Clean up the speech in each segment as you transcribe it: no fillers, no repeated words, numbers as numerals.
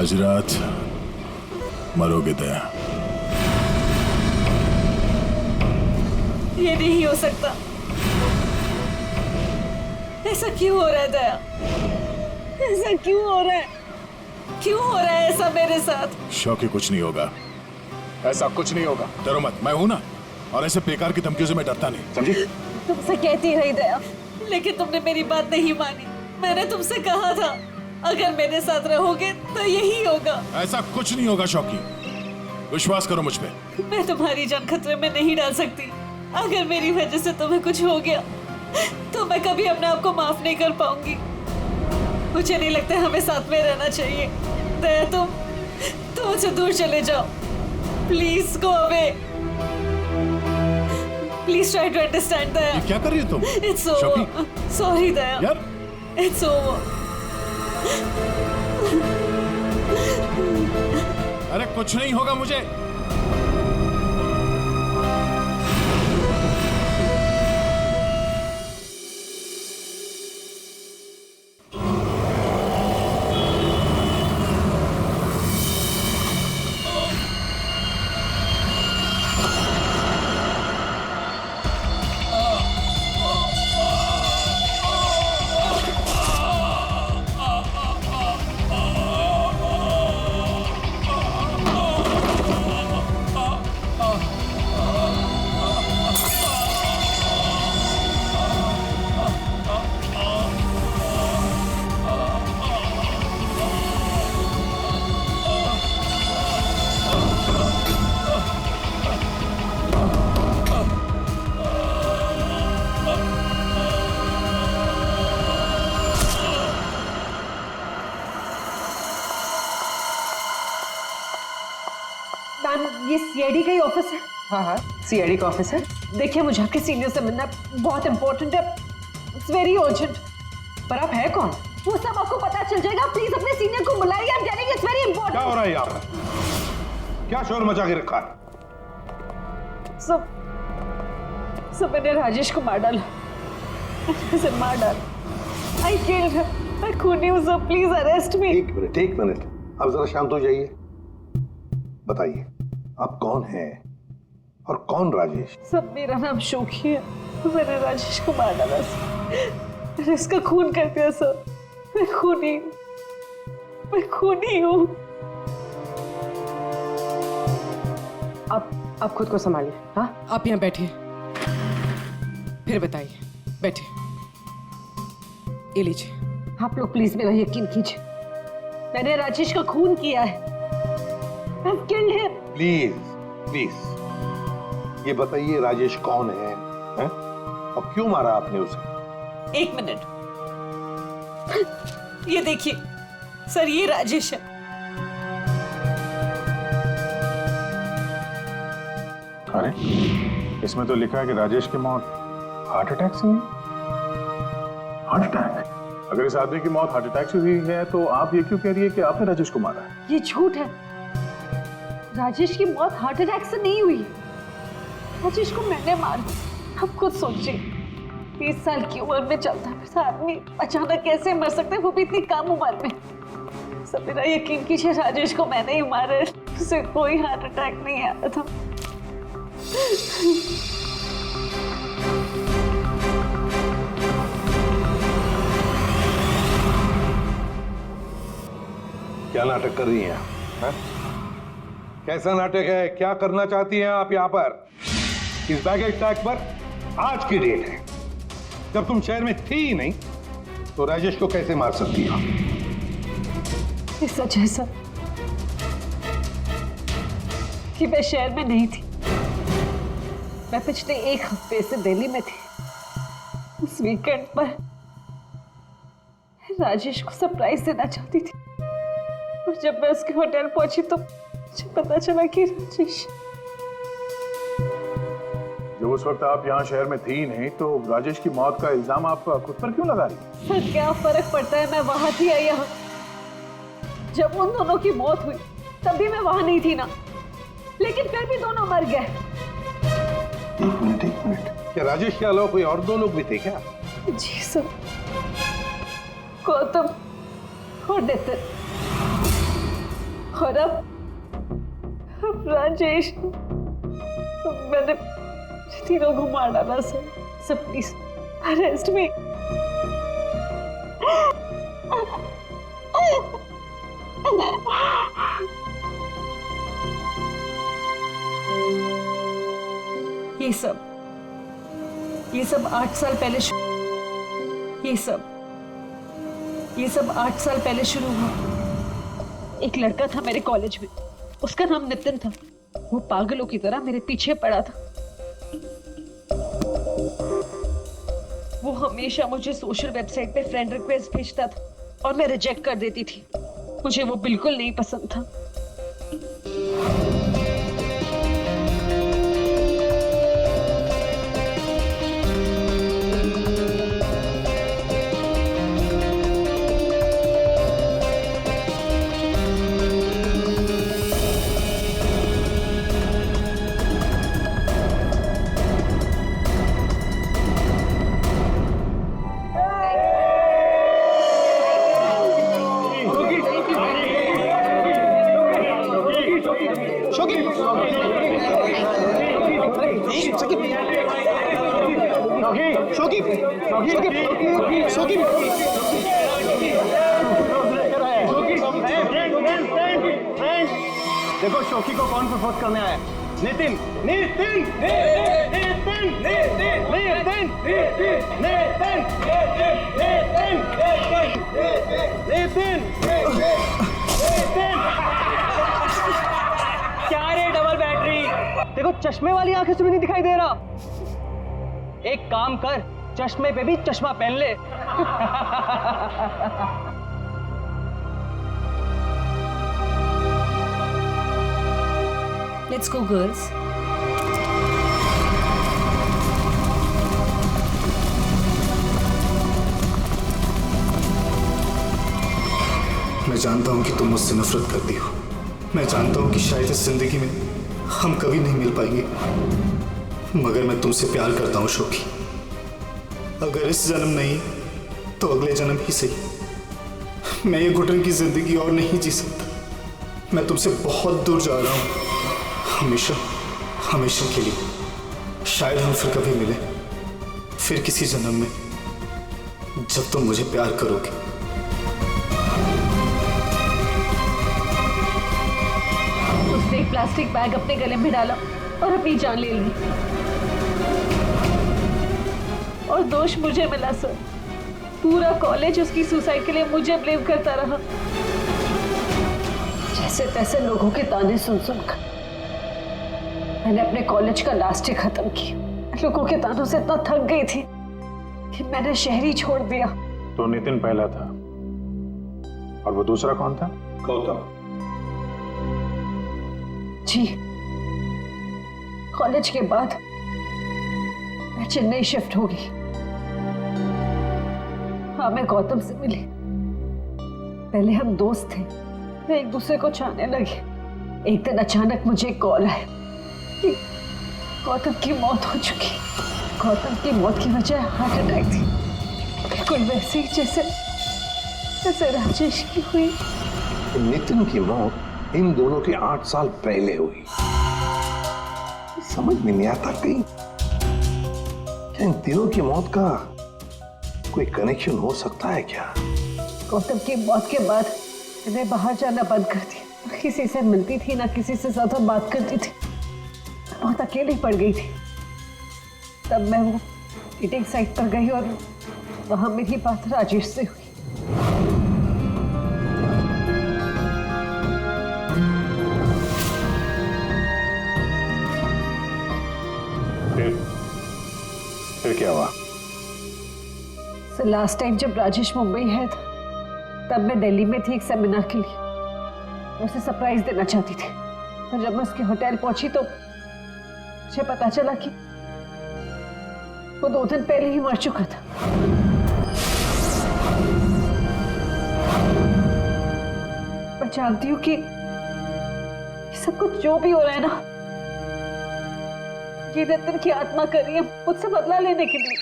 आज रात मरोगे दया। ये नहीं हो सकता। ऐसा क्यों हो रहा है दया? ऐसा क्यों हो रहा है? क्यों हो रहा है ऐसा मेरे साथ? शौकी कुछ नहीं होगा, ऐसा कुछ नहीं होगा। डरो मत, मैं हूं ना, और ऐसे बेकार की धमकियों से मैं डरता नहीं, समझी? तुमसे कहती रही दया, लेकिन तुमने मेरी बात नहीं मानी। मैंने तुमसे कहा था अगर मेरे साथ रहोगे तो यही होगा। ऐसा कुछ नहीं होगा शौकी, विश्वास करो मुझ पे। मैं तुम्हारी जान खतरे में नहीं डाल सकती। अगर मेरी वजह से तुम्हें कुछ हो गया तो मैं कभी अपने आप को माफ नहीं कर पाऊंगी। मुझे नहीं लगता हमें साथ में रहना चाहिए। दया तुम मुझसे दूर चले जाओ। Please go away. Please try to understand Daya. ये क्या कर रही हो तुम? It's over. सॉरी दया। यार इट्स ओवर। अरे कुछ नहीं होगा मुझे। ये सीआईडी का ही ऑफिस है? हाँ, सीआईडी का ऑफिस है। देखिए मुझे आपके सीनियर से मिलना बहुत इंपॉर्टेंट है। It's very urgent. पर आप है कौन? वो सब आपको पता चल जाएगा। प्लीज अपने सीनियर को बुलाइए। I am telling it's very important. क्या हो रहा है यहाँ पर? क्या शोर मचा के रखा है? सब मैंने राजेश को मार डाला। उसे मार डाला। I killed him. मैं खूनी हूँ सर। प्लीज अरेस्ट मी। एक मिनट। अब जरा शांत हो जाइए। बताइए आप कौन हैं और कौन राजेश? सब मेरा नाम शोकी है। मैंने राजेश को मार डाला सर। मैंने इसका खून कर दिया सर। मैं खूनी हूँ। आप खुद को संभालिए। हाँ, आप यहाँ बैठिए, फिर बताइए। बैठिए, ये लीजिए। आप लोग प्लीज मेरा यकीन कीजिए। मैंने राजेश का खून किया है। I've killed him. प्लीज ये बताइए राजेश कौन है, हैं? और क्यों मारा आपने उसे? एक मिनट। ये देखिए सर, ये राजेश है। अरे इसमें तो लिखा है कि राजेश की मौत हार्ट अटैक से हुई। Heart attack? अगर इस आदमी की मौत हार्ट अटैक से हुई है तो आप ये क्यों कह रही है कि आपने राजेश को मारा है? ये झूठ है। राजेश की मौत हार्ट अटैक से नहीं हुई है। राजेश को मैंने मारा। आप खुद सोचिए, 30 साल की उम्र में चलता फिरता आदमी अचानक कैसे मर सकता है, वो भी इतनी कम उम्र में। सब मेरा यकीन कीजिए, राजेश को मैंने ही मारा है। उसे कोई हार्ट अटैक नहीं आया था। क्या नाटक कर रही हैं आप? कैसा नाटक है? क्या करना चाहती हैं आप यहाँ पर? इस बैगेज टैग पर आज की डेट है। जब तुम शहर में थी ही नहीं तो राजेश को कैसे मार सकती हो? ये सच है सर कि मैं शहर में नहीं थी। मैं पिछले 1 हफ्ते से दिल्ली में थी। उस वीकेंड पर राजेश को सरप्राइज देना चाहती थी, और जब मैं उसके होटल पहुंची तो मुझे पता चला कि राजेश। जब उस वक्त आप यहाँ शहर में थी नहीं तो राजेश की मौत का इल्जाम आप खुद पर क्यों लगा रही? सर क्या फर्क पड़ता है, मैं वहां थी या यहाँ। जब उन दोनों की मौत हुई तब भी मैं वहां नहीं थी ना, लेकिन फिर भी दोनों मर गए। एक मिनट, क्या राजेश के अलावा कोई और 2 लोग भी थे क्या? जी सर, गौतम और नितिन। और अब राजेश, मैंने तीनों को मार डाला सर। सर प्लीज अरेस्ट मी। ये सब 8 साल पहले ये सब 8 साल पहले शुरू हुआ। एक लड़का था मेरे कॉलेज में, उसका नाम नितिन था। वो पागलों की तरह मेरे पीछे पड़ा था। वो हमेशा मुझे सोशल वेबसाइट पे फ्रेंड रिक्वेस्ट भेजता था और मैं रिजेक्ट कर देती थी। मुझे वो बिल्कुल नहीं पसंद था। देखो शोकी को कौन प्रपोज करने आया। नितिन नितिन नितिन नितिन नितिन नितिन नितिन नितिन। क्या रे डबल बैटरी, देखो चश्मे वाली आंखें से भी नहीं दिखाई दे रहा। एक काम कर, चश्मे पे भी चश्मा पहन ले। Let's go, girls. मैं जानता हूं कि तुम मुझसे नफरत करती हो। मैं जानता हूं कि शायद इस जिंदगी में हम कभी नहीं मिल पाएंगे, मगर मैं तुमसे प्यार करता हूं शोकी। अगर इस जन्म नहीं तो अगले जन्म ही सही। मैं ये घुटन की जिंदगी और नहीं जी सकता। मैं तुमसे बहुत दूर जा रहा हूं, हमेशा हमेशा के लिए। शायद हम फिर कभी मिले, फिर किसी जन्म में, जब तुम मुझे प्यार करोगे। उसने एक प्लास्टिक बैग अपने गले में डाला और अपनी जान ले ली। और दोष मुझे मिला सर। पूरा कॉलेज उसकी सुसाइड के लिए मुझे ब्लेम करता रहा। जैसे तैसे लोगों के ताने सुन सुनकर मैंने अपने कॉलेज का लास्ट ईयर खत्म किया। लोगों के तानों से इतना थक गई थी कि मैंने शहर ही छोड़ दिया। तो नितिन पहला था और वो दूसरा कौन था? गौतम। जी, कॉलेज के बाद मैं चेन्नई शिफ्ट हो गई। हाँ, मैं गौतम से मिली। पहले हम दोस्त थे, फिर एक दूसरे को चाहने लगे। एक दिन अचानक मुझे एक कॉल आया कि गौतम की मौत हो चुकी। गौतम की मौत की वजह हार्ट अटैक थी, बिल्कुल वैसे ही जैसे राजेश की हुई। नितिन की मौत इन दोनों के 8 साल पहले हुई। समझ में नहीं आता कहीं क्या इन तीनों की मौत का कोई कनेक्शन हो सकता है क्या? गौतम की मौत के बाद मैंने बाहर जाना बंद कर दिया। ना किसी से मिलती थी, ना किसी से ज्यादा बात करती थी। बहुत अकेली पड़ गई थी। तब मैं वो डेटिंग साइट पर गई और वहां मेरी बात राजेश से हुई। फिर क्या हुआ? सो लास्ट टाइम जब राजेश मुंबई है था, तब मैं दिल्ली में थी एक सेमिनार के लिए। उसे सरप्राइज देना चाहती थी। पर जब मैं उसके होटल पहुंची तो मुझे पता चला कि वो 2 दिन पहले ही मर चुका था। मैं जानती हूँ कि सब कुछ जो भी हो रहा है ना, ये नितिन की आत्मा कर रही है मुझसे बदला लेने के लिए।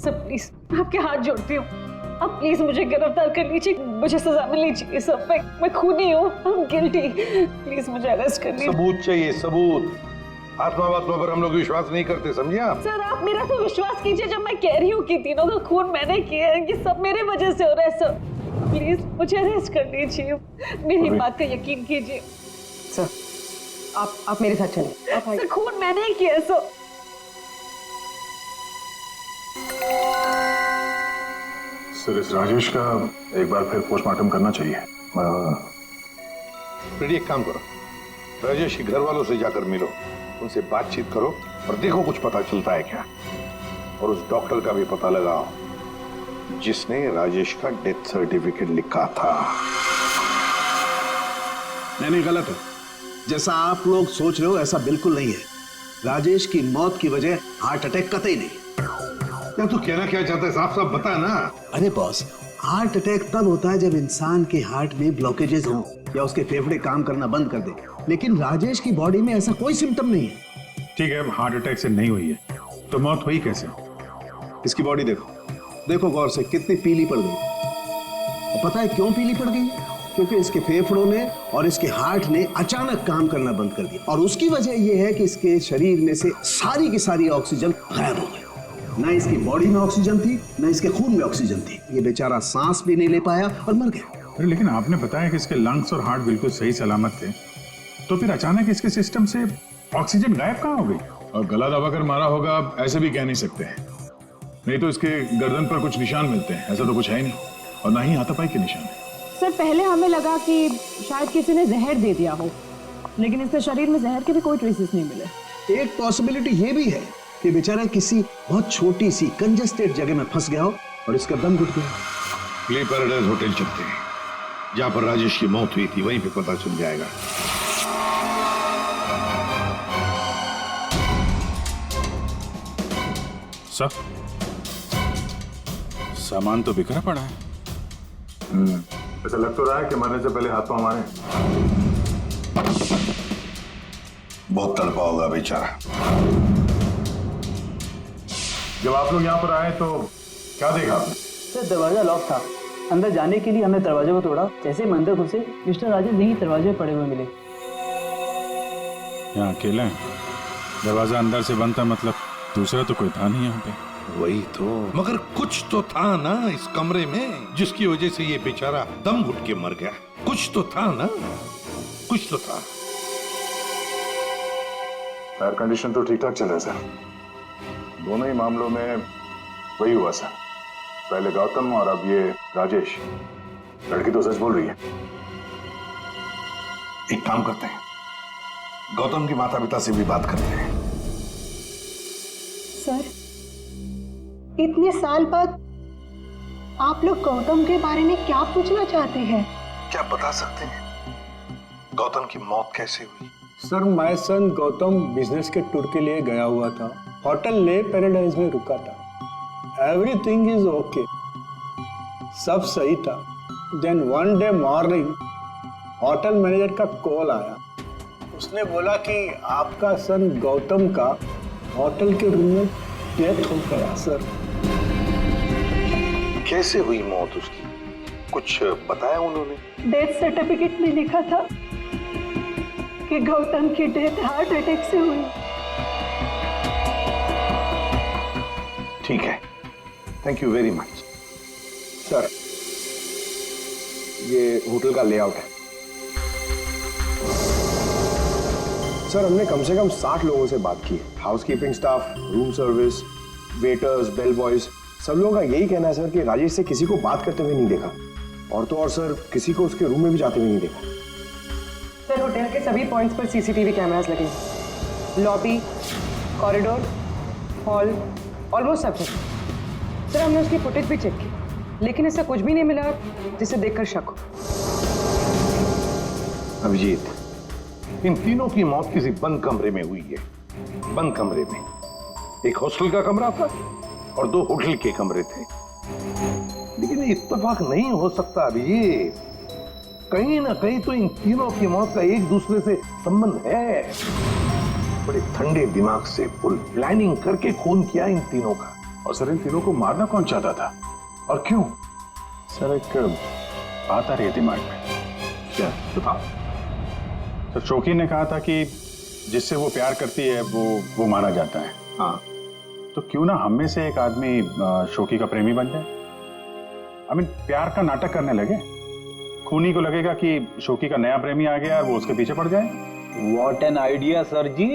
सब प्लीज, मैं आपके हाथ जोड़ती हूँ, अब प्लीज मुझे गिरफ्तार कर लीजिए, मुझे सजा मिलनी चाहिए सब। मैं खूनी हूँ, I'm guilty। प्लीज मुझे अरेस्ट कर लीजिए। सबूत चाहिए, सबूत। आत्मा पर हम लोग विश्वास नहीं करते, समझे आप? सर आप मेरा तो विश्वास कीजिए जब मैं कह रही हूँ कि तीनों का खून मैंने किया है, ये सब मेरे वजह से हो रहा है सर। प्लीज मुझे अरेस्ट कर लीजिए, मेरी बात का यकीन कीजिए। सर आप मेरे साथ चलें। आप आइए। सर खून मैंने ही किया है सर। सर इस राजेश का एक बार फिर पोस्टमार्टम करना चाहिए। फिर एक काम करो, राजेश के घर वालों से जाकर मिलो, उनसे बातचीत करो और देखो कुछ पता चलता है क्या। और उस डॉक्टर का भी पता लगाओ जिसने राजेश का डेथ सर्टिफिकेट लिखा था। नहीं गलत है। जैसा आप लोग सोच रहे हो ऐसा बिल्कुल नहीं है। राजेश की मौत की वजह हार्ट अटैक कतई नहीं। क्या तू कहना क्या चाहता है? साफ साफ बता ना। अरे बॉस, हार्ट अटैक तब होता है जब इंसान के हार्ट में ब्लॉकेजेस हो या उसके फेफड़े काम करना बंद कर दे, लेकिन राजेश की बॉडी में ऐसा कोई सिम्टम नहीं है। ठीक है, हार्ट अटैक से नहीं हुई है तो मौत हुई कैसे? इसकी बॉडी देखो गौर से, कितनी पीली पड़ गई। और पता है क्यों पीली पड़ गई? क्योंकि इसके फेफड़ों ने और इसके हार्ट ने अचानक काम करना बंद कर दिया, और उसकी वजह यह है कि इसके शरीर में से सारी की सारी ऑक्सीजन गायब हो गई। ना इसकी बॉडी में ऑक्सीजन थी, ना इसके खून में ऑक्सीजन थी। ये बेचारा सांस भी नहीं ले पाया और मर गया। अरे लेकिन आपने बताया कि इसके लंग्स और हार्ट बिल्कुल सही सलामत थे, तो फिर अचानक इसके सिस्टम से ऑक्सीजन गायब कहाँ हो गई? और गला दबाकर मारा होगा ऐसे भी कह नहीं सकते हैं, नहीं तो इसके गर्दन पर कुछ निशान मिलते हैं, ऐसा तो कुछ है ही नहीं, और ना ही हाथापाई के निशान है। सर पहले हमें लगा कि शायद किसी ने जहर दे दिया हो, लेकिन इसके शरीर में जहर के भी कोई ट्रेसेस नहीं मिले। एक पॉसिबिलिटी ये भी है कि बेचारा किसी बहुत छोटी सी कंजेस्टेड जगह में फंस गया हो और इसका दम घुट गया। प्ले पैराडाइज होटल चलते हैं, जहां पर राजेश की मौत हुई थी, वहीं पे पता चल जाएगा। सब सामान तो बिखरा पड़ा है। ऐसा लग तो रहा है कि मरने से पहले हाथ पांव मारे। बहुत तड़पा होगा बेचारा। जब आप लोग यहाँ पर आए तो क्या देखा आपने? सर दरवाजा लॉक था, अंदर जाने के लिए हमने दरवाजे को तोड़ा। जैसे ही अंदर घुसे मिस्टर राजेश यही दरवाजे पड़े हुए मिले। यहाँ अकेले हैं, दरवाजा अंदर से बंद था, मतलब दूसरा तो कोई था नहीं यहाँ पे। वही तो, मगर कुछ तो था ना इस कमरे में जिसकी वजह से ये बेचारा दम घुट के मर गया। कुछ तो था ना, कुछ तो था। एयर कंडीशन तो ठीक ठाक चल रहा है सर। दोनों ही मामलों में वही हुआ सर, पहले गौतम और अब ये राजेश। लड़की तो सच बोल रही है। एक काम करते हैं, गौतम के माता पिता से भी बात करते हैं। सर इतने साल बाद आप लोग गौतम के बारे में क्या पूछना चाहते हैं? क्या बता सकते हैं गौतम की मौत कैसे हुई? Sir my son Gautam business के टूर के लिए गया हुआ था, होटल ले पैराडाइज में रुका था। एवरीथिंग इज ओके, सब सही था। Then one day morning hotel manager का कॉल आया। उसने बोला कि आपका सन गौतम का होटल के रूम में डेथ हो गया। सर कैसे हुई मौत उसकी, कुछ बताया उन्होंने? डेथ सर्टिफिकेट में लिखा था कि गौतम की डेथ हार्ट अटैक से हुई। ठीक है, thank you very much. Sir ये होटल का लेआउट है। सर हमने कम से कम 60 लोगों से बात की है। Housekeeping staff, room service, waiters, bell boys, सब लोगों का यही कहना है सर कि राजेश से किसी को बात करते हुए नहीं देखा, और तो और सर किसी को उसके रूम में भी जाते हुए नहीं देखा। सर होटल के सभी पॉइंट्स पर सीसीटीवी कैमरास लगे हैं, लॉबी, कॉरिडोर, हॉल, ऑलमोस्ट सब जगह। सर हमने उसकी फुटेज भी चेक की, लेकिन ऐसा कुछ भी नहीं मिला जिसे देखकर शक हो। अभिजीत, इन तीनों की मौत किसी बंद कमरे में हुई है। बंद कमरे में एक हॉस्टल का कमरा था और 2 होटल के कमरे थे। लेकिन इत्तेफाक नहीं हो सकता अभिजीत, कहीं ना कहीं तो इन तीनों की मौत का एक दूसरे से संबंध है। बड़े ठंडे दिमाग से फुल प्लानिंग करके खून किया इन तीनों का। और सर इन तीनों को मारना कौन चाहता था और क्यों? सर एक बात आ रही है दिमाग में। क्या बताओ। सर शौकी ने कहा था कि जिससे वो प्यार करती है वो मारा जाता है। हाँ, तो क्यों ना हम में से एक आदमी शौकी का प्रेमी बन जाए। प्यार का नाटक करने लगे। खूनी को लगेगा कि शौकी का नया प्रेमी आ गया और वो उसके पीछे पड़ जाए। व्हाट एन आइडिया सर जी।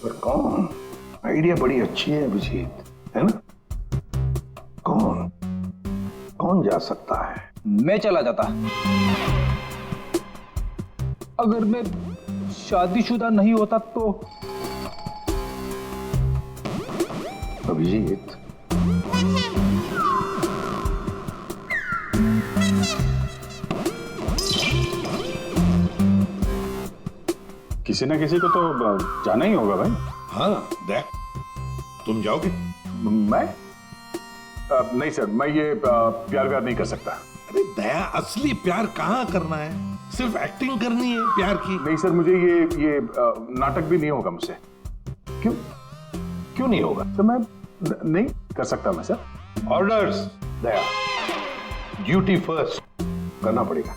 पर कौन? आइडिया बड़ी अच्छी है अभिजीत, है ना? कौन जा सकता है? मैं चला जाता। अगर मैं शादीशुदा नहीं होता तो। अभिजीत, किसी ना किसी को तो जाना ही होगा भाई। हाँ दया, तुम जाओगे? मैं नहीं सर, मैं ये प्यार व्यार नहीं कर सकता। अरे दया, असली प्यार कहाँ करना है? सिर्फ एक्टिंग करनी है प्यार की। नहीं सर, मुझे ये नाटक भी नहीं होगा मुझसे। क्यों नहीं होगा? तो मैं नहीं कर सकता मैं सर। ऑर्डर्स। दया, ड्यूटी फर्स्ट करना पड़ेगा।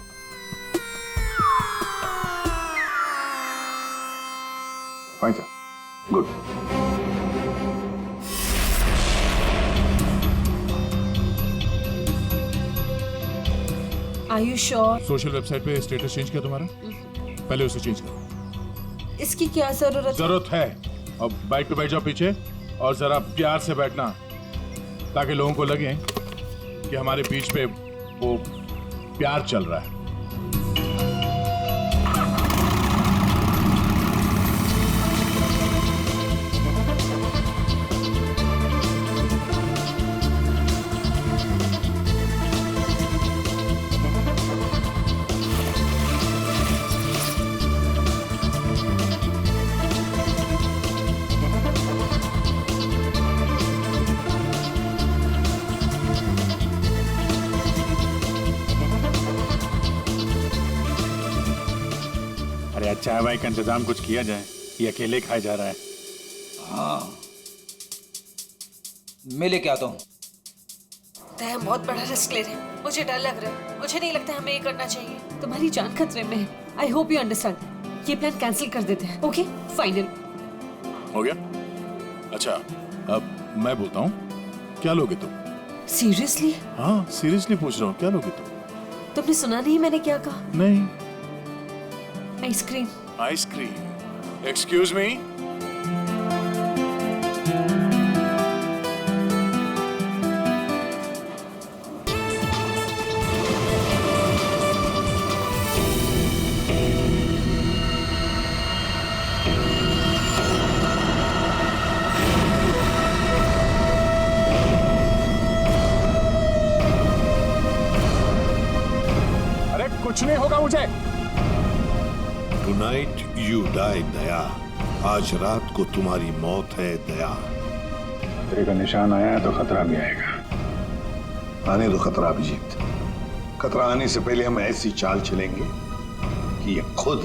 Fine sir. Good. Are you sure? Social website पे स्टेटस चेंज किया तुम्हारा? पहले उसे चेंज करो। इसकी क्या जरूरत है? अब बाइक पे बैठ जाओ पीछे और जरा प्यार से बैठना, ताकि लोगों को लगे कि हमारे बीच पे वो प्यार चल रहा है। चाय वाय का इंतजाम कुछ किया जाए, ये अकेले खाया जा रहा है। हाँ, मैं लेके आता हूँ। हम बहुत बड़ा रिस्क ले रहे हैं, मुझे डर लग रहा है। मुझे नहीं लगता हमें ये करना चाहिए। तुम्हारी जान खतरे में है। I hope you understand. ये प्लान कैंसिल कर देते हैं। ओके, फाइनल हो गया? अच्छा, अब मैं बोलता हूँ, क्या लोगे तुम? सीरियसली? हाँ सीरियसली पूछ रहा हूँ, क्या लोगे तुम? तुमने सुना नहीं मैंने क्या कहा? नहीं। आइसक्रीम। आइसक्रीम? Excuse me? अरे कुछ नहीं होगा मुझे। Tonight you die, दया। आज रात को तुम्हारी मौत है दया। खतरे का निशान आया है तो खतरा भी आएगा। आने दो खतरा अभिजीत। खतरा आने से पहले हम ऐसी चाल चलेंगे कि ये खुद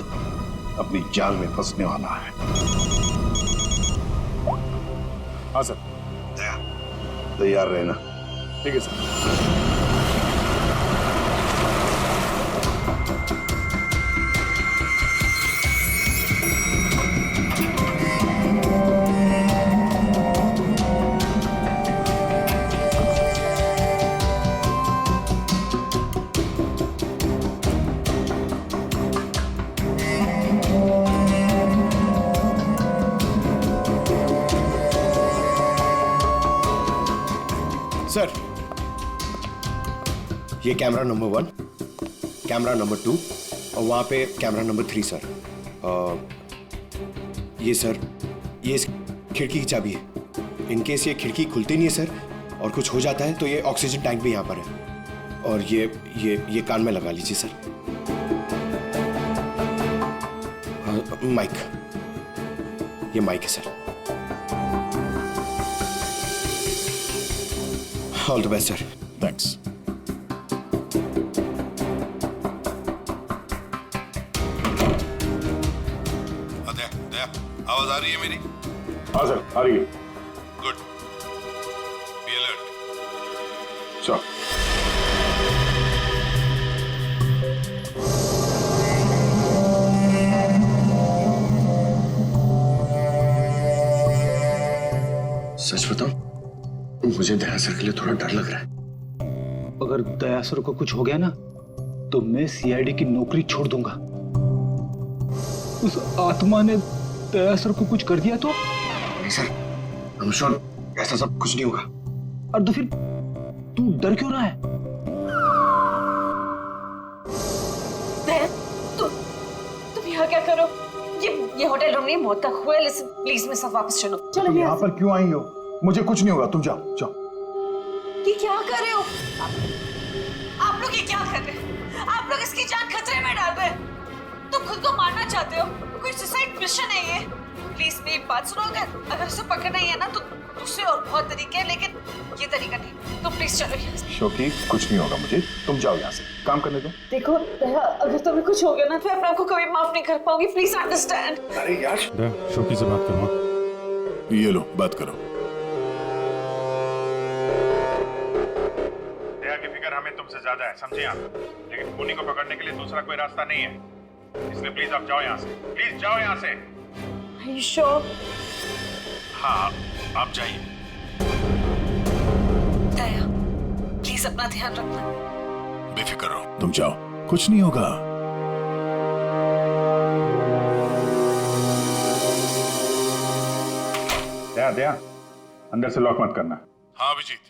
अपनी जाल में फंसने वाला है। हाँ सर। दया, तैयार रहना। ठीक है सर। सर, ये कैमरा नंबर 1, कैमरा नंबर 2 और वहाँ पे कैमरा नंबर 3 सर। ये सर, ये इस खिड़की की चाबी है। इन केस ये खिड़की खुलती नहीं है सर और कुछ हो जाता है तो ये ऑक्सीजन टैंक भी यहाँ पर है। और ये कान में लगा लीजिए सर। माइक, ये माइक है sir. All the best sir. Thanks. Daya, आवाज आ रही है मेरी? हाँ सर, आ रही है। गुड। Be alert. चल। सच बताऊं, मुझे दया सर के लिए थोड़ा डर लग रहा है। अगर दया सर को कुछ हो गया ना तो मैं सीआईडी की नौकरी छोड़ दूंगा। उस आत्मा ने दया सर को कुछ कर दिया तो? नहीं सर, I'm sure ऐसा सब कुछ नहीं होगा। और तो फिर तू डर क्यों रहा है? तुम यहाँ क्या करो? ये होटल रूम नहीं, मौत का कुआं है। लिसन प्लीज, मेरे साथ वापस चलो। तुम यहाँ पर क्यों आई हो? मुझे कुछ नहीं होगा, तुम जाओ जाओ। ये क्या कर रहे हो आप लोग? ये क्या कर रहे हो आप लोग? इसकी जान खतरे में डाल रहे हैं। तुम खुद को मारना चाहते हो? कोई सुसाइड मिशन है ये? प्लीज मेरी बात सुनो। अगर उसे पकड़ना ही है ना तो दूसरे और बहुत तरीके हैं, लेकिन ये तरीका नहीं। तो प्लीज चलो यहाँ से। शोकी, कुछ नहीं होगा मुझे, तुम जाओ यहाँ से, काम करने दो। देखो दया, अगर तुम्हें कुछ हो गया ना तो मैं अपने आप को कभी माफ नहीं कर पाऊंगी। Please understand. अरे यार, शोकी से बात करो। ये लो, बात करो। दया की फिक्र हमें तुमसे ज्यादा है, समझे आप? लेकिन खूनी को पकड़ने के लिए दूसरा कोई रास्ता नहीं है, इसलिए प्लीज आप जाओ यहाँ से। प्लीज जाओ यहाँ से। Are you sure? हाँ, आप जाइए। दया, प्लीज अपना ध्यान रखना। बेफिक्र रहो, तुम जाओ, कुछ नहीं होगा। दया दया, अंदर से लॉक मत करना। हाँ अभिजीत।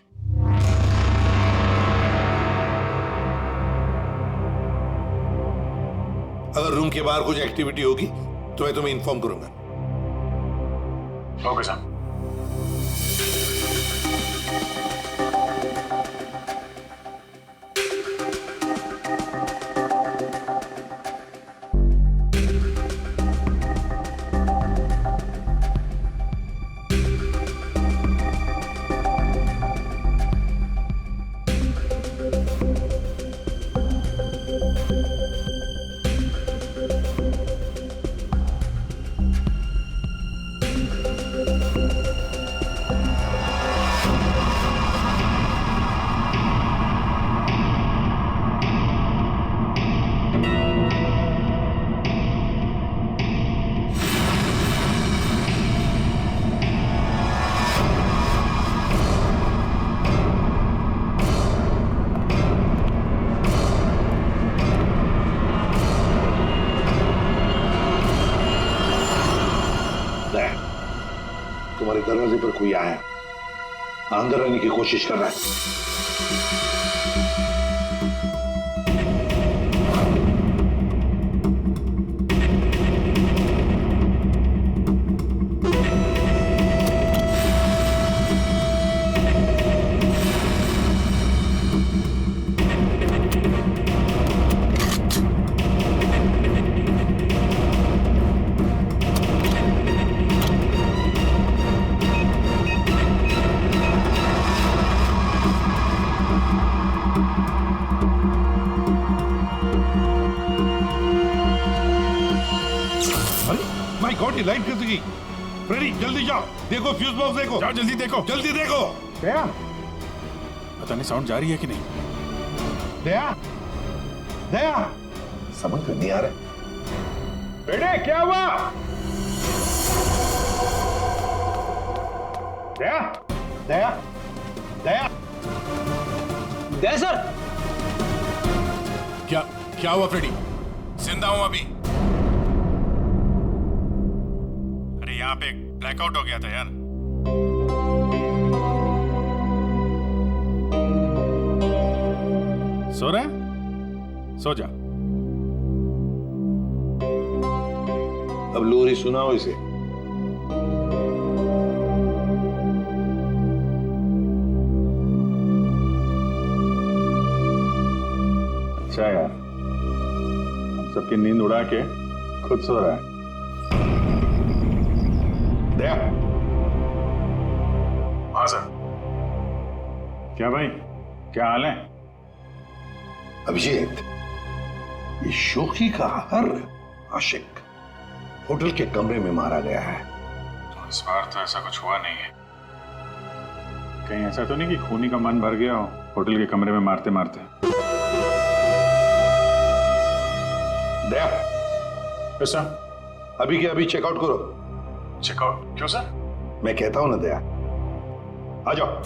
अगर रूम के बाहर कुछ एक्टिविटी होगी तो मैं तुम्हें इन्फॉर्म करूंगा। Okay sir. तुम्हारे दरवाजे पर कोई आया, अंदर आने की कोशिश कर रहा है। माय गॉड, ये लाइट कैसे गई? फ्रेडी जल्दी जाओ, देखो फ्यूज बॉक्स देखो। जाओ जल्दी देखो, जल्दी देखो। दया, पता नहीं साउंड जा रही है कि नहीं। दया, दया, समझ में नहीं आ रहा। बेटे क्या हुआ? दया, दया, दया, दया सर, क्या क्या हुआ फ्रेडी? जिंदा हूं अभी। अरे यहाँ पे ब्लैकआउट हो गया था यार। सो रहा है? सो जा। अब लोरी सुनाओ इसे। अच्छा यार, हम सबकी नींद उड़ा के खुद सो रहा है। दया, हाँ सर। क्या भाई, क्या हाल है? अभिजीत, ये शोकी का हर आशिक होटल के कमरे में मारा गया है। तो इस बार तो ऐसा कुछ हुआ नहीं है। कहीं ऐसा तो नहीं कि खूनी का मन भर गया हो? होटल के कमरे में मारते मारते। दया, यस सर। अभी के अभी चेकआउट करो। चेकआउट क्यों सर? मैं कहता हूं ना दया, आ जाओ।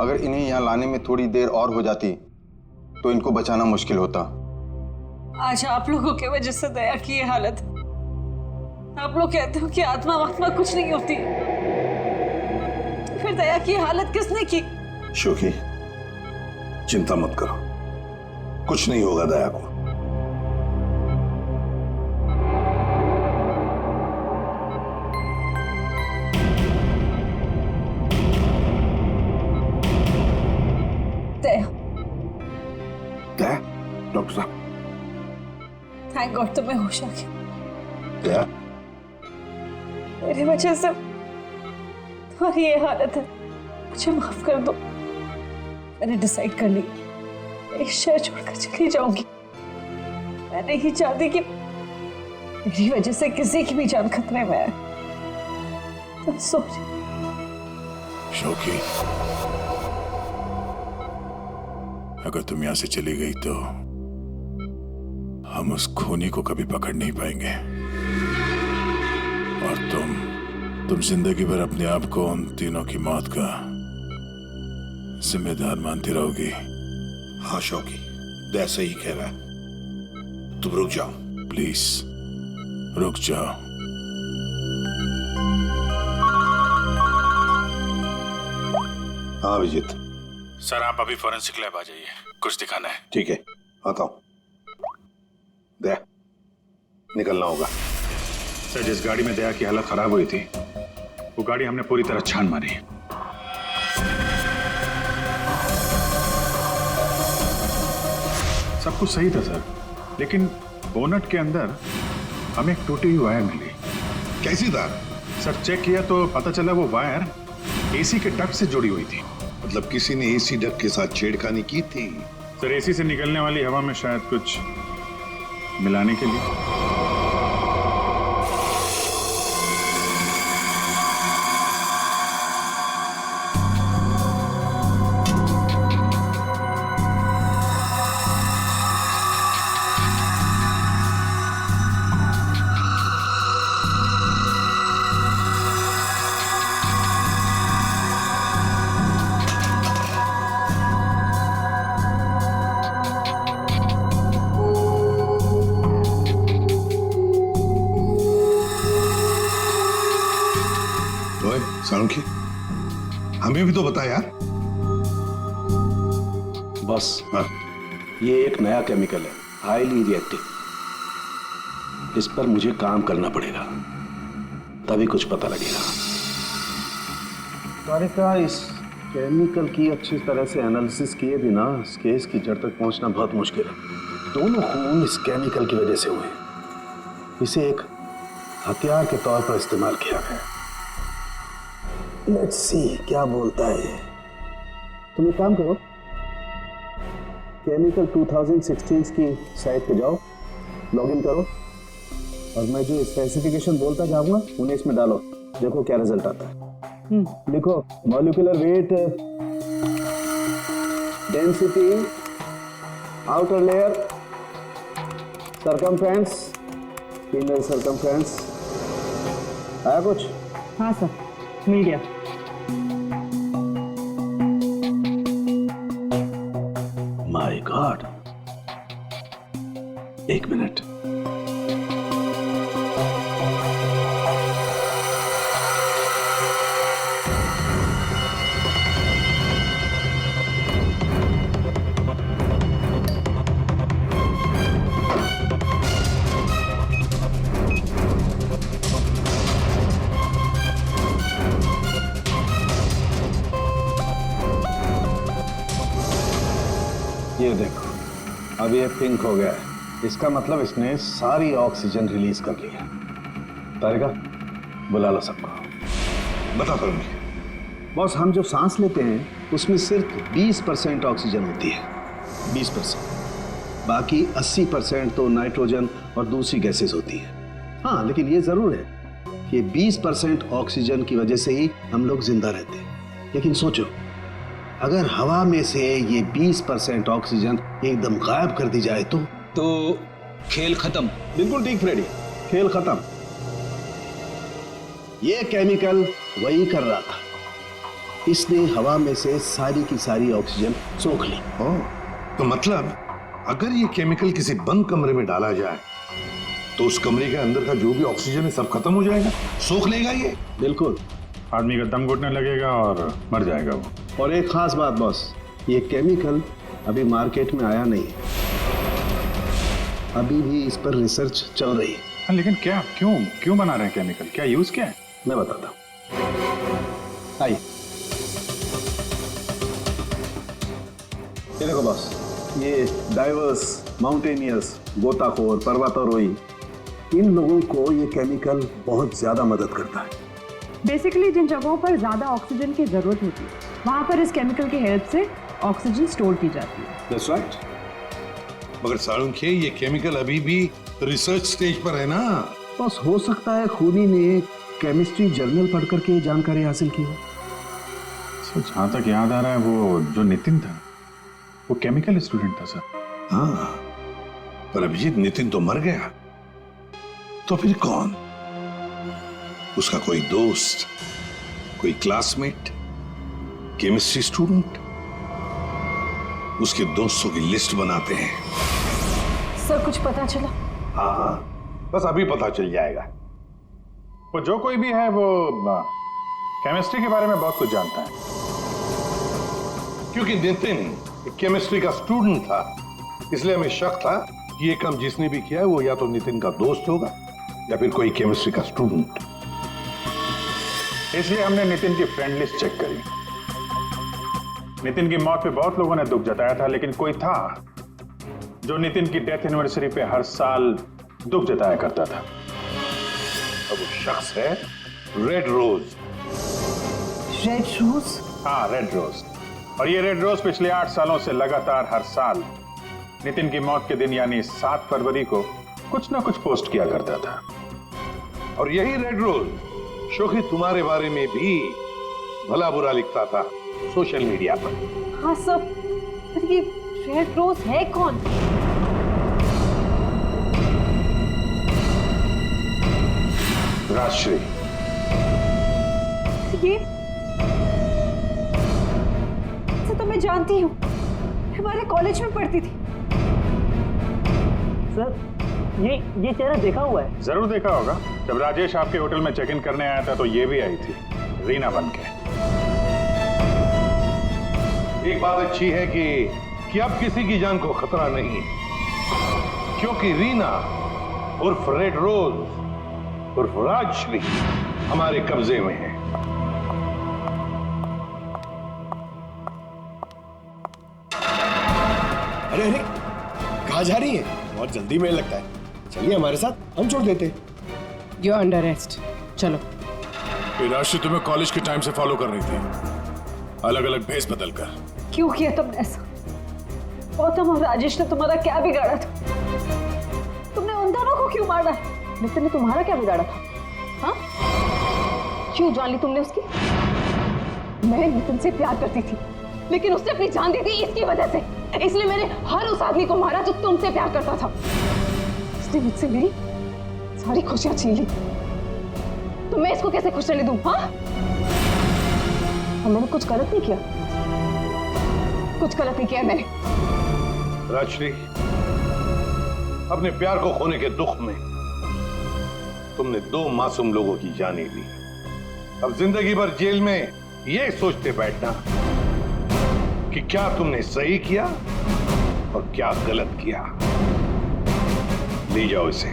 अगर इन्हें यहाँ लाने में थोड़ी देर और हो जाती तो इनको बचाना मुश्किल होता। आज आप लोगों की वजह से दया की ये हालत। आप लोग कहते हो कि आत्मा वात्मा कुछ नहीं होती, फिर दया की हालत किसने की? शोकी, चिंता मत करो, कुछ नहीं होगा दया को। दया, दया, डॉक्टर साहब। थैंक गॉड तुम्हें होश आ गया। दया, मेरी वजह से तुम्हारी ये हालत है, मुझे माफ कर दो। मैंने डिसाइड कर लिया इस शहर छोड़कर चली जाऊंगी। मैं नहीं चाहती कि मेरी वजह से किसी की भी जान खतरे में आए। तुम सोच। शौकी, अगर तुम यहां से चली गई तो हम उस खूनी को कभी पकड़ नहीं पाएंगे और तुम जिंदगी भर अपने आप को उन तीनों की मौत का जिम्मेदार मानती रहोगी। हाँ शौकी, दया सही कह रहा है। तुम रुक जाओ, प्लीज रुक जाओ। हाँ अभिजीत। सर आप अभी फॉरेंसिक लैब आ जाइए, कुछ दिखाना है। ठीक है, आता हूं। दया, निकलना होगा। सर जिस गाड़ी में दया की हालत खराब हुई थी वो गाड़ी हमने पूरी तरह छान मारी। सब कुछ सही था सर, लेकिन बोनट के अंदर हमें एक टूटी हुई वायर मिली। कैसी था? सर चेक किया तो पता चला वो वायर एसी के डक्ट से जुड़ी हुई थी। मतलब किसी ने एसी डक्ट के साथ छेड़खानी की थी? सर एसी से निकलने वाली हवा में शायद कुछ मिलाने के लिए। सालुंखे, हमें भी तो बता यार। बॉस, ये एक नया केमिकल है, हाईली रिएक्टिव। इस पर मुझे काम करना पड़ेगा, तभी कुछ पता लगेगा। तारिका, इस केमिकल की अच्छी तरह से एनालिसिस किए बिना इस केस की जड़ तक पहुंचना बहुत मुश्किल है। दोनों खून इस केमिकल की वजह से हुए। इसे एक हथियार के तौर पर इस्तेमाल किया गया। लेट्स सी क्या बोलता है। तुम एक काम करो, केमिकल 2016 की साइट पे जाओ, लॉगिन करो और मैं जो स्पेसिफिकेशन बोलता जाऊंगा उन्हें इसमें डालो, देखो क्या रिजल्ट आता है। लिखो molecular weight, density, outer layer, circumference, inner circumference. आया कुछ? हाँ सर, मिल गया। माय गॉड, एक मिनट। ये देखो, अब ये पिंक हो गया है। इसका मतलब इसने सारी ऑक्सीजन रिलीज कर ली है। तारिका, बुला लो सबको। बता करूंगी। बॉस, हम जो सांस लेते हैं उसमें सिर्फ 20% ऑक्सीजन होती है, 20%। बाकी 80% तो नाइट्रोजन और दूसरी गैसेस होती है। हाँ, लेकिन ये जरूर है कि 20% ऑक्सीजन की वजह से ही हम लोग जिंदा रहते हैं। लेकिन सोचो, अगर हवा में से ये 20% ऑक्सीजन एकदम गायब कर दी जाए तो खेल खत्म। बिल्कुल ठीक फ्रेडी, खेल खत्म। ये केमिकल वही कर रहा था। इसने हवा में से सारी की सारी ऑक्सीजन सोख ली। तो मतलब अगर ये केमिकल किसी बंद कमरे में डाला जाए तो उस कमरे के अंदर का जो भी ऑक्सीजन है सब खत्म हो जाएगा, सोख लेगा ये। बिल्कुल, आदमी का दम घुटने लगेगा और मर जाएगा वो। और एक खास बात बॉस, ये केमिकल अभी मार्केट में आया नहीं है, अभी भी इस पर रिसर्च चल रही है। हाँ, लेकिन क्या, क्यों बना रहे हैं केमिकल? क्या यूज क्या है? मैं बताता हूँ, आइए। ये देखो बॉस, ये डाइवर्स, माउंटेनियर्स, गोताखोर, पर्वतारोही, इन लोगों को ये केमिकल बहुत ज्यादा मदद करता है। बेसिकली जिन जगहों पर ज्यादा ऑक्सीजन की जरूरत होती है वहां पर इस केमिकल की हेल्प से ऑक्सीजन स्टोर की जाती है। That's right. मगर सालुंखे, ये केमिकल अभी भी रिसर्च स्टेज पर है ना। बस हो सकता है खूनी ने केमिस्ट्री जर्नल पढ़ करके जानकारी हासिल की हो। जहां तक याद आ रहा है, वो जो नितिन था वो केमिकल स्टूडेंट था सर। हाँ, पर अभिजीत, नितिन तो मर गया, तो फिर कौन? उसका कोई दोस्त, कोई क्लासमेट, केमिस्ट्री स्टूडेंट? उसके दोस्तों की लिस्ट बनाते हैं। सर, कुछ पता चला? हाँ, बस अभी पता चल जाएगा। वो जो कोई भी है वो केमिस्ट्री के बारे में बहुत कुछ जानता है। क्योंकि नितिन केमिस्ट्री का स्टूडेंट था, इसलिए हमें शक था कि ये काम जिसने भी किया है वो या तो नितिन का दोस्त होगा या फिर कोई केमिस्ट्री का स्टूडेंट। इसलिए हमने नितिन की फ्रेंड लिस्ट चेक करी। नितिन की मौत पे बहुत लोगों ने दुख जताया था, लेकिन कोई था जो नितिन की डेथ एनिवर्सरी पे हर साल दुख जताया करता था। अब वो शख्स है रेड रोज। Red rose? हाँ, रेड रोज। और ये रेड रोज पिछले 8 सालों से लगातार हर साल नितिन की मौत के दिन यानी 7 फरवरी को कुछ ना कुछ पोस्ट किया करता था। और यही रेड रोज शोखी तुम्हारे बारे में भी भला बुरा लिखता था सोशल मीडिया पर। हाँ सर, पर ये रेड रोज है कौन? राजश्री। ये तो मैं जानती हूँ, हमारे कॉलेज में पढ़ती थी। सर, ये चेहरा देखा हुआ है। जरूर देखा होगा। जब राजेश आपके होटल में चेक इन करने आया था तो ये भी आई थी। रीना बन के। एक बात अच्छी है कि अब किसी की जान को खतरा नहीं है, क्योंकि रीना उर्फ रेड रोज उर्फ राजश्री हमारे कब्जे में है। अरे अरे, कहाँ जा रही है? बहुत जल्दी में लगता है। चलिए हमारे साथ, हम छोड़ देते। यू आर अंडर अरेस्ट, चलो। ये राशि तुम्हें कॉलेज के टाइम से फॉलो कर रही थी, अलग अलग भेस बदल कर। क्यों किया तुमने ऐसा? गौतम और राजेश ने तुम्हारा क्या बिगाड़ा था? तुमने उन दोनों को क्यों मारा? नितिन ने तुम्हारा क्या बिगाड़ा था? हाँ? क्यों जान ली तुमने उसकी? मैं नितिन से प्यार करती थी, लेकिन उसने अपनी जान दी थी इसकी वजह से। इसलिए मैंने हर उस आदमी को मारा जो तुमसे प्यार करता था। उसने मुझसे मेरी सारी खुशियां छीन ली, तो मैं इसको कैसे खुश रहने दूं? हाँ? और मैंने कुछ गलत नहीं किया, कुछ गलत नहीं किया मैंने। राजश्री, अपने प्यार को खोने के दुख में तुमने 2 मासूम लोगों की जानें ली। अब जिंदगी भर जेल में ये सोचते बैठना कि क्या तुमने सही किया और क्या गलत किया। ले जाओ इसे।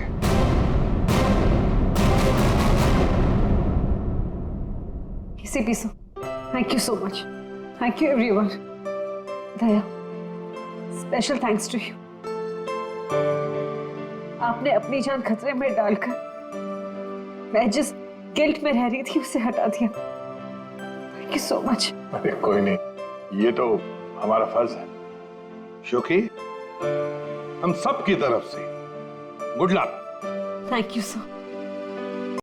किसी भी so, thank you so much. Thank you everyone. Daya, special thanks to you. आपने अपनी जान खतरे में डालकर मैं जिस गिल्ट में रह रही थी उसे हटा दिया। Thank you so much. अरे कोई नहीं, ये तो हमारा फर्ज है। शोकी, हम सब की तरफ से good luck. Thank you sir.